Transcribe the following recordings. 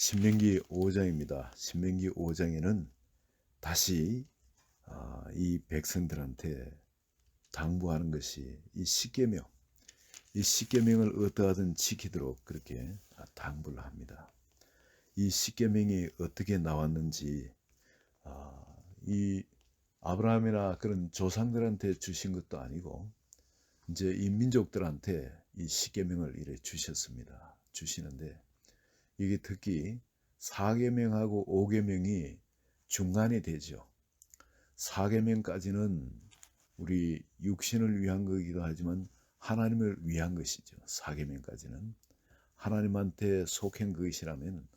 신명기 5장입니다. 신명기 5장에는 다시 이 백성들한테 당부하는 것이 이 십계명, 이 십계명을 어떠하든 지키도록 그렇게 당부를 합니다. 이 십계명이 어떻게 나왔는지 이 아브라함이나 그런 조상들한테 주신 것도 아니고 이제 이 민족들한테 이 십계명을 이래 주셨습니다. 주시는데 이게 특히 4계명하고 5계명이 중간이 되죠. 4계명까지는 우리 육신을 위한 거기도 하지만 하나님을 위한 것이죠. 4계명까지는 하나님한테 속한 것이라면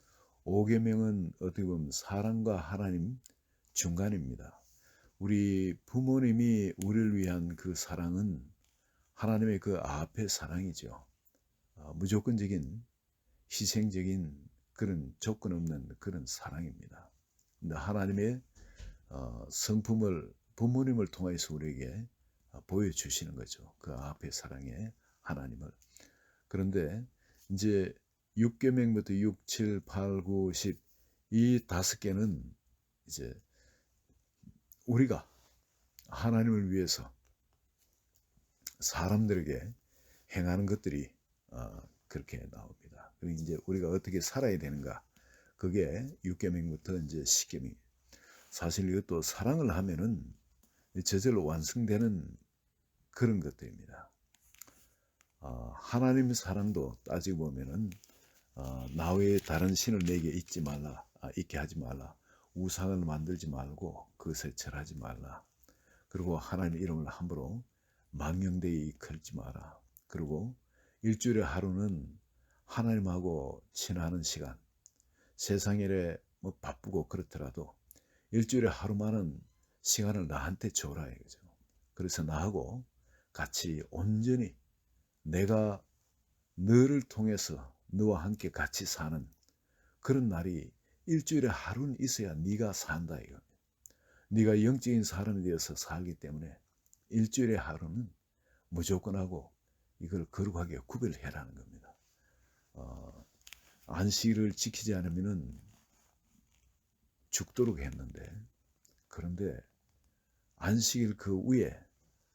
5계명은 어떻게 보면 사람과 하나님 중간입니다. 우리 부모님이 우리를 위한 그 사랑은 하나님의 그 앞의 사랑이죠. 무조건적인 희생적인 그런 조건 없는 그런 사랑입니다. 근데 하나님의 성품을 부모님을 통해서 우리에게 보여주시는 거죠. 그 앞의 사랑의 하나님을. 그런데 이제 6계명부터 6, 7, 8, 9, 10 이 5개는 이제 우리가 하나님을 위해서 사람들에게 행하는 것들이 그렇게 나옵니다. 그리고 이제 우리가 어떻게 살아야 되는가? 그게 6계명부터 이제 10계명. 사실 이것도 사랑을 하면은 저절로 완성되는 그런 것들입니다. 하나님 사랑도 따지고 보면은 나 외에 다른 신을 내게 있지 말라, 있게 하지 말라, 우상을 만들지 말고 그것에 절하지 말라. 그리고 하나님 이름을 함부로 망령되이 걸지 마라. 그리고 일주일의 하루는 하나님하고 친하는 시간. 세상일에 뭐 바쁘고 그렇더라도 일주일에 하루만은 시간을 나한테 줘라 이거죠. 그래서 나하고 같이 온전히 내가 너를 통해서 너와 함께 같이 사는 그런 날이 일주일에 하루는 있어야 네가 산다 이거. 네가 영적인 사람이 되어서 살기 때문에 일주일에 하루는 무조건 하고 이걸 거룩하게 구별해라는 겁니다. 안식일을 지키지 않으면은 죽도록 했는데 그런데 안식일 그 위에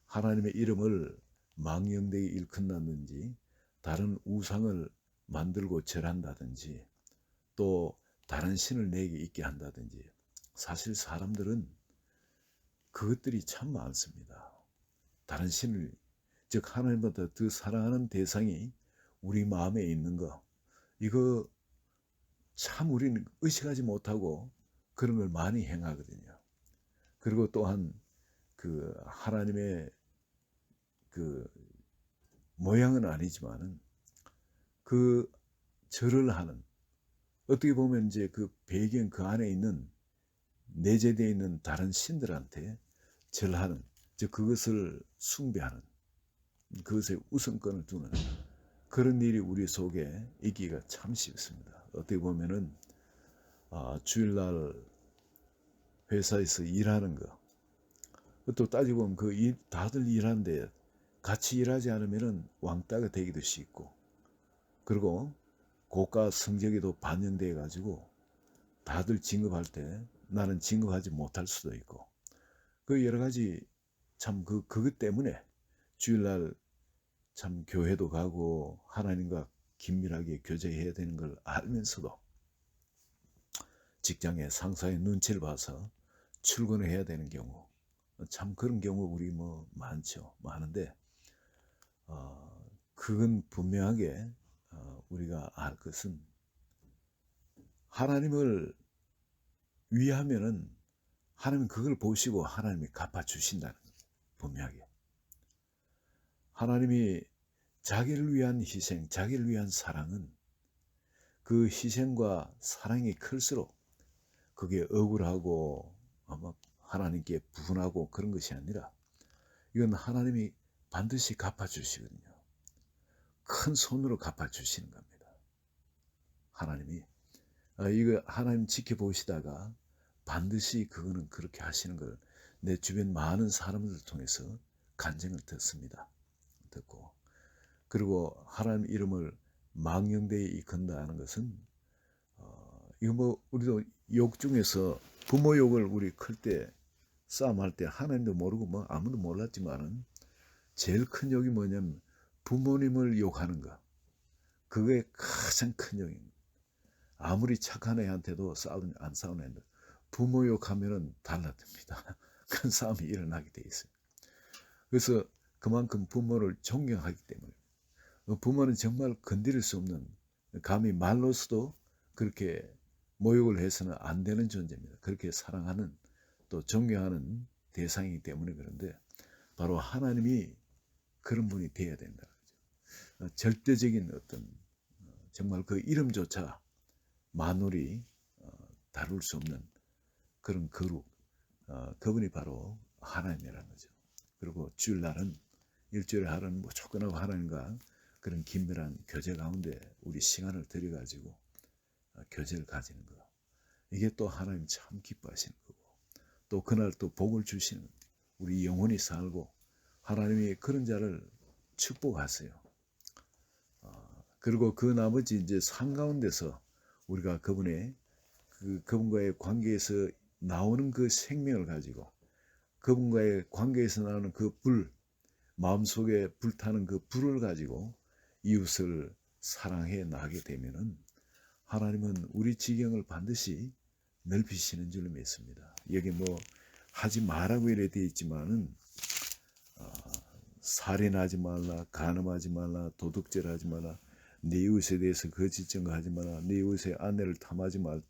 하나님의 이름을 망령되이 일컫는다든지 다른 우상을 만들고 절한다든지 또 다른 신을 내게 있게 한다든지 사실 사람들은 그것들이 참 많습니다. 다른 신을 즉 하나님보다 더 사랑하는 대상이 우리 마음에 있는 거 이거 참 우리는 의식하지 못하고 그런 걸 많이 행하거든요. 그리고 또한 그 하나님의 그 모양은 아니지만은 그 절을 하는 어떻게 보면 이제 그 배경 그 안에 있는 내재되어 있는 다른 신들한테 절하는 즉 그것을 숭배하는 그것에 우선권을 두는 그런 일이 우리 속에 있기가 참 쉽습니다. 어떻게 보면은 주일날 회사에서 일하는 거 또 따지고 보면 그 일, 다들 일하는데 같이 일하지 않으면은 왕따가 되기도 쉽고 그리고 고가 성적에도 반영돼 가지고 다들 진급할 때 나는 진급하지 못할 수도 있고 그 여러 가지 참 그것 때문에 주일날 참 교회도 가고 하나님과 긴밀하게 교제해야 되는 걸 알면서도 직장에 상사의 눈치를 봐서 출근을 해야 되는 경우 참 그런 경우 우리 뭐 많죠. 많은데 그건 분명하게 우리가 알 것은 하나님을 위하면은 하나님은 그걸 보시고 하나님이 갚아주신다는 거예요. 분명하게. 하나님이 자기를 위한 희생, 자기를 위한 사랑은 그 희생과 사랑이 클수록 그게 억울하고 아마 하나님께 분하고 그런 것이 아니라 이건 하나님이 반드시 갚아주시거든요. 큰 손으로 갚아주시는 겁니다. 하나님이 이거 하나님 지켜보시다가 반드시 그거는 그렇게 하시는 걸 내 주변 많은 사람들을 통해서 간증을 듣습니다. 듣고 그리고 하나님 이름을 망령되이 이끈다는 것은 이거 뭐 우리도 욕 중에서 부모 욕을 우리 클 때 싸움할 때 하나님도 모르고 뭐 아무도 몰랐지만은 제일 큰 욕이 뭐냐면 부모님을 욕하는 거. 그게 가장 큰 욕입니다. 아무리 착한 애한테도 안 싸우는 애들 부모 욕하면은 달라듭니다. 큰 싸움이 일어나게 돼 있어요. 그래서 그만큼 부모를 존경하기 때문에 부모는 정말 건드릴 수 없는 감히 말로서도 그렇게 모욕을 해서는 안 되는 존재입니다. 그렇게 사랑하는 또 존경하는 대상이기 때문에 그런데 바로 하나님이 그런 분이 되어야 된다. 절대적인 어떤 정말 그 이름조차 만물이 다룰 수 없는 그런 거룩 그분이 바로 하나님이라는 거죠. 그리고 주일날은 일주일에 하루는 무조건하고 하나님과 그런 긴밀한 교제 가운데 우리 시간을 들여가지고 교제를 가지는 거. 이게 또 하나님 참 기뻐하시는 거고 또 그날 또 복을 주시는 우리 영혼이 살고 하나님이 그런 자를 축복하세요. 그리고 그 나머지 이제 삶 가운데서 우리가 그분과의 관계에서 나오는 그 생명을 가지고 그분과의 관계에서 나오는 그 불, 마음속에 불타는 그 불을 가지고 이웃을 사랑해 나가게 되면은 하나님은 우리 지경을 반드시 넓히시는 줄로 믿습니다. 여기 뭐 하지 말라고 이래 되어 있지만은 살인하지 말라, 간음하지 말라, 도둑질하지 말라, 네 이웃에 대해서 거짓 증거하지 마라, 네 이웃의 아내를 탐하지 말라,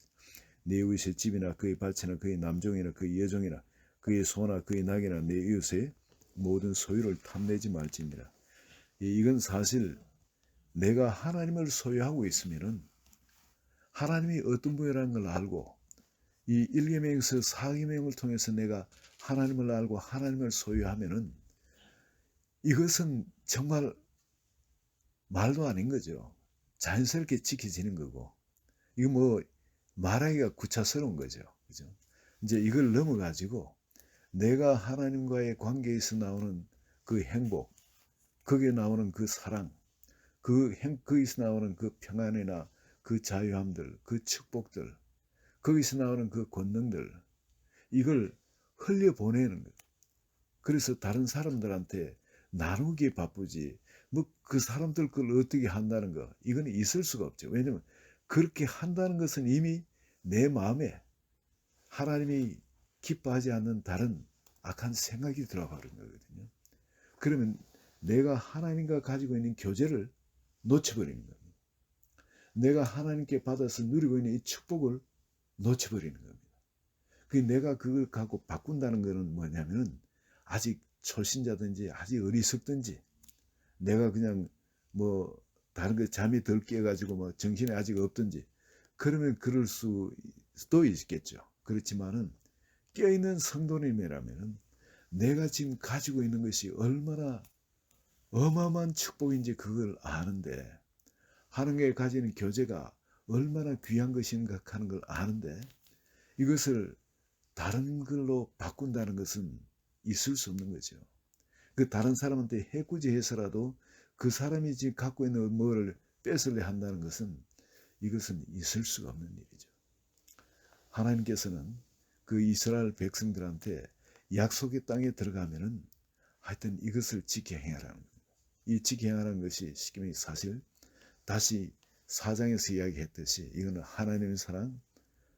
네 이웃의 집이나 그의 밭이나 그의 남종이나 그의 여종이나 그의 소나 그의 낙이나 네 이웃의 모든 소유를 탐내지 말지니라. 이건 사실 내가 하나님을 소유하고 있으면은 하나님이 어떤 분이라는 걸 알고 이 1계명에서 4계명을 통해서 내가 하나님을 알고 하나님을 소유하면은 이것은 정말 말도 아닌 거죠. 자연스럽게 지켜지는 거고 이거 뭐 말하기가 구차스러운 거죠. 그죠? 이제 이걸 넘어가지고 내가 하나님과의 관계에서 나오는 그 행복, 거기에 나오는 그 사랑, 거기서 나오는 그 평안이나 그 자유함들, 그 축복들, 거기서 나오는 그 권능들, 이걸 흘려보내는 거예요. 그래서 다른 사람들한테 나누기에 바쁘지, 뭐 그 사람들 걸 어떻게 한다는 거, 이건 있을 수가 없죠. 왜냐면 그렇게 한다는 것은 이미 내 마음에 하나님이 기뻐하지 않는 다른 악한 생각이 들어가 버린 거거든요. 그러면 내가 하나님과 가지고 있는 교제를 놓쳐버리는 겁니다. 내가 하나님께 받아서 누리고 있는 이 축복을 놓쳐버리는 겁니다. 내가 그걸 갖고 바꾼다는 것은 뭐냐면 아직 초신자든지 아직 어리석든지 내가 그냥 뭐 다른 거 잠이 덜 깨가지고 뭐 정신이 아직 없든지 그러면 그럴 수도 있겠죠. 그렇지만은 깨어있는 성도님이라면은 내가 지금 가지고 있는 것이 얼마나 어마어마한 축복인지 그걸 아는데 하나님께 가지는 교제가 얼마나 귀한 것인가 하는 걸 아는데 이것을 다른 걸로 바꾼다는 것은 있을 수 없는 거죠. 그 다른 사람한테 해코지해서라도 그 사람이 지금 갖고 있는 뭐를 뺏으려 한다는 것은 이것은 있을 수가 없는 일이죠. 하나님께서는 그 이스라엘 백성들한테 약속의 땅에 들어가면은 하여튼 이것을 지켜 행하라는 겁니다. 이 지켜 행하라는 것이 시키면 사실 다시 4장에서 이야기했듯이 이거는 하나님의 사랑,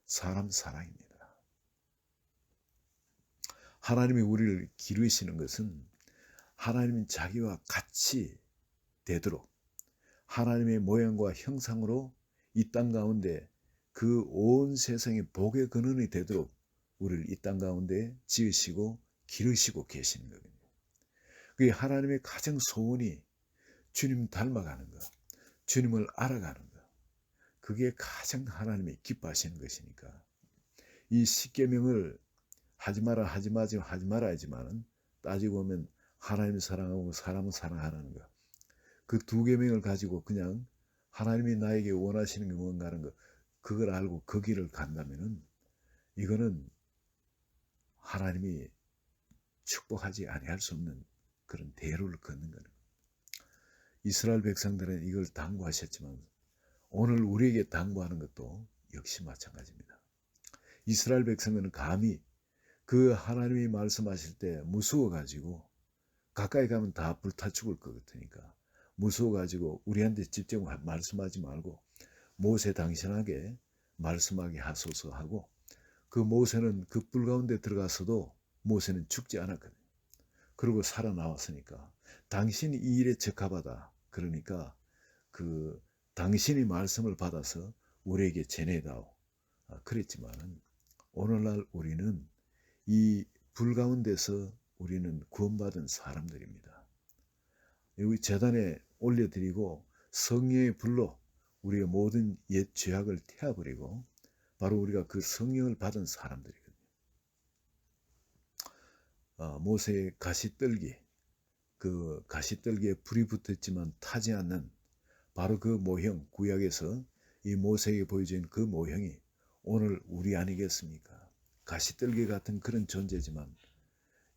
사람 사랑입니다. 하나님이 우리를 기르시는 것은 하나님은 자기와 같이 되도록 하나님의 모양과 형상으로 이 땅 가운데 그 온 세상의 복의 근원이 되도록 우리를 이 땅 가운데 지으시고 기르시고 계시는 거거든요. 그게 하나님의 가장 소원이 주님 닮아가는 것, 주님을 알아가는 것. 그게 가장 하나님이 기뻐하시는 것이니까 이 십계명을 하지 마라 하지 마라 하지만 따지고 보면 하나님을 사랑하고 사람을 사랑하라는 것. 그 두 계명을 가지고 그냥 하나님이 나에게 원하시는 게 뭔가 하는 것 그걸 알고 그 길을 간다면은 이거는 하나님이 축복하지 아니할 수 없는 그런 대로를 걷는 거는 이스라엘 백성들은 이걸 당부하셨지만 오늘 우리에게 당부하는 것도 역시 마찬가지입니다. 이스라엘 백성은 감히 그 하나님이 말씀하실 때 무서워가지고 가까이 가면 다 불타 죽을 것 같으니까 무서워가지고 우리한테 직접 말씀하지 말고 모세 당신에게 말씀하게 하소서 하고, 그 모세는 그 불 가운데 들어가서도 모세는 죽지 않았거든요. 그리고 살아나왔으니까 당신이 이 일에 적합하다, 그러니까 그 당신이 말씀을 받아서 우리에게 전해다오, 그랬지만 오늘날 우리는 이 불 가운데서 우리는 구원받은 사람들입니다. 여기 제단에 올려드리고 성령의 불로 우리의 모든 옛 죄악을 태워버리고 바로 우리가 그 성령을 받은 사람들이거든요. 모세의 가시떨기, 그 가시떨기에 불이 붙었지만 타지 않는 바로 그 모형, 구약에서 이 모세에게 보여진 그 모형이 오늘 우리 아니겠습니까? 가시떨기 같은 그런 존재지만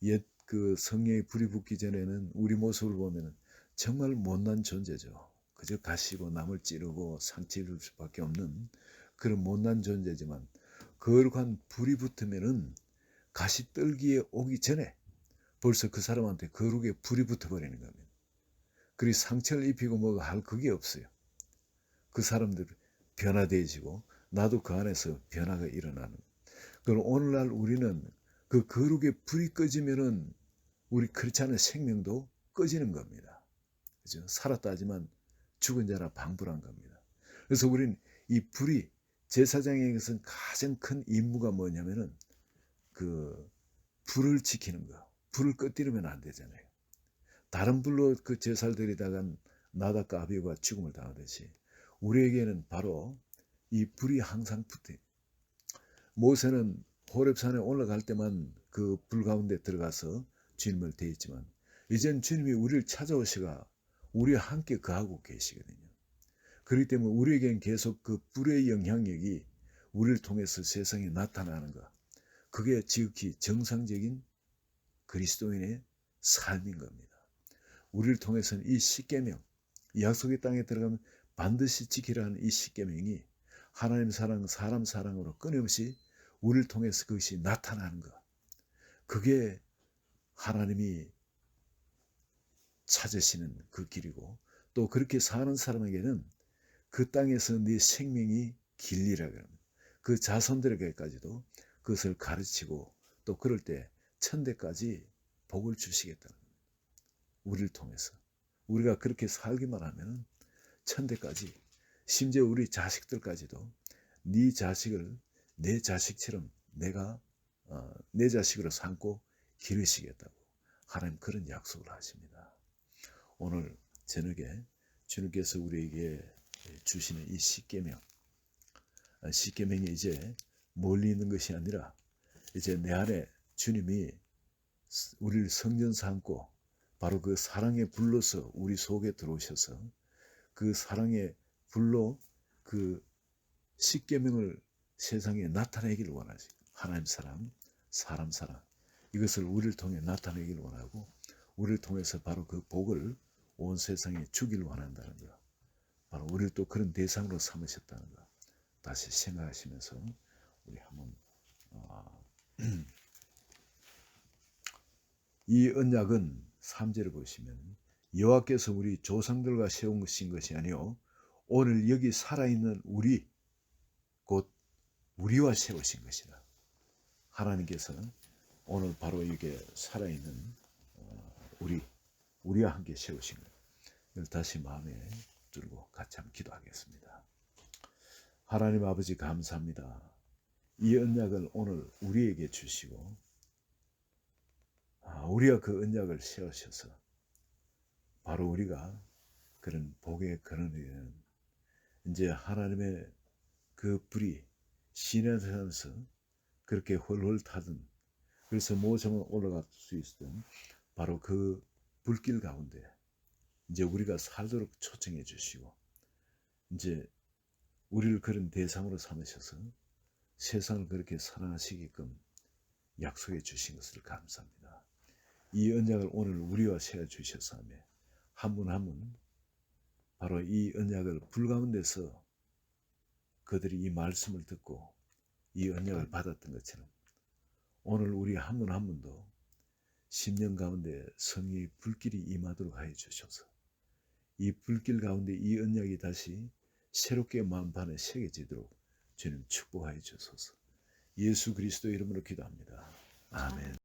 옛 그 성령의 불이 붙기 전에는 우리 모습을 보면 정말 못난 존재죠. 그저 가시고 남을 찌르고 상처 입을 수밖에 없는 그런 못난 존재지만, 거룩한 불이 붙으면은 가시떨기에 오기 전에 벌써 그 사람한테 거룩의 불이 붙어버리는 겁니다. 그리 상처를 입히고 뭐가 할 그게 없어요. 그 사람들 변화되어지고 나도 그 안에서 변화가 일어나는. 그럼 오늘날 우리는 그 거룩의 불이 꺼지면은 우리 그렇지 않은 생명도 꺼지는 겁니다. 그죠? 살았다 하지만 죽은 자라 방불한 겁니다. 그래서 우리는 이 불이, 제사장에게서는 가장 큰 임무가 뭐냐면은 그 불을 지키는 거. 불을 꺼뜨리면 안 되잖아요. 다른 불로 그 제사를 드리다간 나답과 아비후가 죽음을 당하듯이 우리에게는 바로 이 불이 항상 붙어요. 모세는 호렙산에 올라갈 때만 그 불 가운데 들어가서 주님을 대했지만 이젠 주님이 우리를 찾아오시가 우리와 함께 거하고 계시거든요. 그렇기 때문에 우리에겐 계속 그 불의 영향력이 우리를 통해서 세상에 나타나는 것, 그게 지극히 정상적인 그리스도인의 삶인 겁니다. 우리를 통해서는 이 십계명, 약속의 땅에 들어가면 반드시 지키라 하는 이 십계명이 하나님 사랑, 사람 사랑으로 끊임없이 우리를 통해서 그것이 나타나는 것, 그게 하나님이 찾으시는 그 길이고, 또 그렇게 사는 사람에게는 그 땅에서 네 생명이 길리라 합니다. 그 자손들에게까지도 그것을 가르치고 또 그럴 때 천대까지 복을 주시겠다는 겁니다. 우리를 통해서 우리가 그렇게 살기만 하면 천대까지, 심지어 우리 자식들까지도 네 자식을 내 자식처럼 내가 내 자식으로 삼고 기르시겠다고 하나님 그런 약속을 하십니다. 오늘 저녁에 주님께서 우리에게 주시는 이 십계명, 십계명이 이제 멀리 있는 것이 아니라 이제 내 안에 주님이 우리를 성전 삼고 바로 그 사랑의 불로서 우리 속에 들어오셔서 그 사랑의 불로 그 십계명을 세상에 나타내기를 원하지. 하나님 사랑, 사람 사랑, 이것을 우리를 통해 나타내기를 원하고 우리를 통해서 바로 그 복을 온 세상에 주기를 원한다는 것, 바로 우리를 또 그런 대상으로 삼으셨다는 것 다시 생각하시면서 우리 한번 이 언약은 3절을 보시면 여호와께서 우리 조상들과 세우신 것이 아니요 오늘 여기 살아있는 우리 곧 우리와 세우신 것이다. 하나님께서는 오늘 바로 이게 살아있는 우리와 함께 세우신 것, 이걸 다시 마음에 두고 같이 한번 기도하겠습니다. 하나님 아버지 감사합니다. 이 언약을 오늘 우리에게 주시고 우리가 그 언약을 세우셔서 바로 우리가 그런 복의 근원이 되는 이제 하나님의 그 불이 시내산에서 그렇게 헐헐 타던, 그래서 모세만 올라갈 수 있었던 바로 그 불길 가운데 이제 우리가 살도록 초청해 주시고 이제 우리를 그런 대상으로 삼으셔서 세상을 그렇게 사랑하시게끔 약속해 주신 것을 감사합니다. 이 언약을 오늘 우리와 세워 주셔서 한 분 한 분 바로 이 언약을 불 가운데서 그들이 이 말씀을 듣고 이 언약을 받았던 것처럼 오늘 우리 한 분 한 분도 10년 가운데 성령의 불길이 임하도록 하여 주셔서 이 불길 가운데 이 언약이 다시 새롭게 마음판에 새겨지도록 주님 축복하여 주소서. 예수 그리스도 이름으로 기도합니다. 아멘.